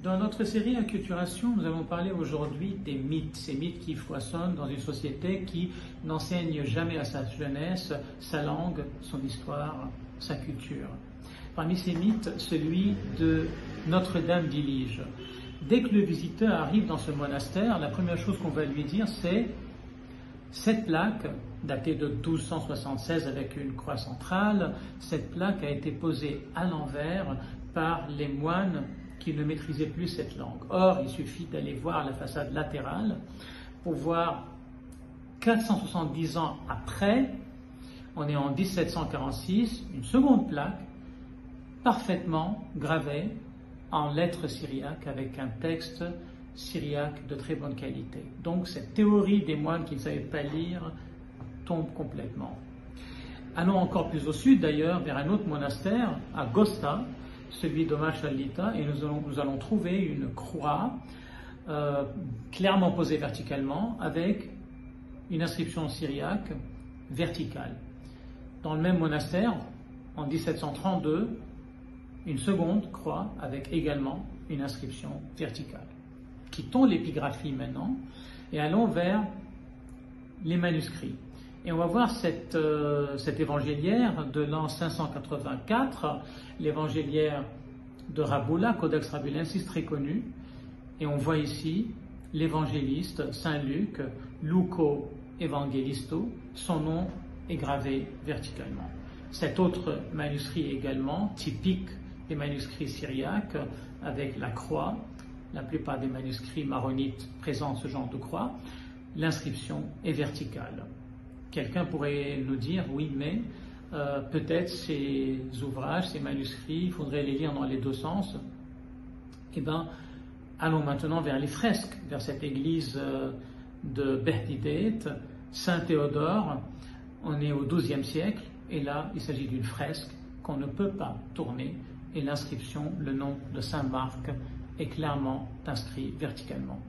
Dans notre série Acculturation, nous allons parler aujourd'hui des mythes, ces mythes qui foisonnent dans une société qui n'enseigne jamais à sa jeunesse sa langue, son histoire, sa culture. Parmi ces mythes, celui de Notre-Dame d'Ilige. Dès que le visiteur arrive dans ce monastère, la première chose qu'on va lui dire, c'est cette plaque, datée de 1276 avec une croix centrale, cette plaque a été posée à l'envers par les moines qui ne maîtrisaient plus cette langue. Or, il suffit d'aller voir la façade latérale pour voir 470 ans après, on est en 1746, une seconde plaque parfaitement gravée en lettres syriaques avec un texte syriaque de très bonne qualité. Donc cette théorie des moines qui ne savaient pas lire tombe complètement. Allons encore plus au sud d'ailleurs, vers un autre monastère, à Gosta, celui d'Omar Shalita, et nous allons trouver une croix clairement posée verticalement avec une inscription syriaque verticale. Dans le même monastère, en 1732, une seconde croix avec également une inscription verticale. Quittons l'épigraphie maintenant et allons vers les manuscrits. Et on va voir cet évangéliaire de l'an 584, l'évangéliaire de Rabbula, Codex Rabulensis, très connu. Et on voit ici l'évangéliste Saint Luc, Luco Evangelisto, son nom est gravé verticalement. Cet autre manuscrit également, typique des manuscrits syriaques, avec la croix. La plupart des manuscrits maronites présentent ce genre de croix. L'inscription est verticale. Quelqu'un pourrait nous dire, oui, mais peut-être ces ouvrages, ces manuscrits, il faudrait les lire dans les deux sens. Eh bien, allons maintenant vers les fresques, vers cette église de Behdidet, Saint-Théodore. On est au XIIe siècle, et là, il s'agit d'une fresque qu'on ne peut pas tourner, et l'inscription, le nom de Saint Marc, est clairement inscrit verticalement.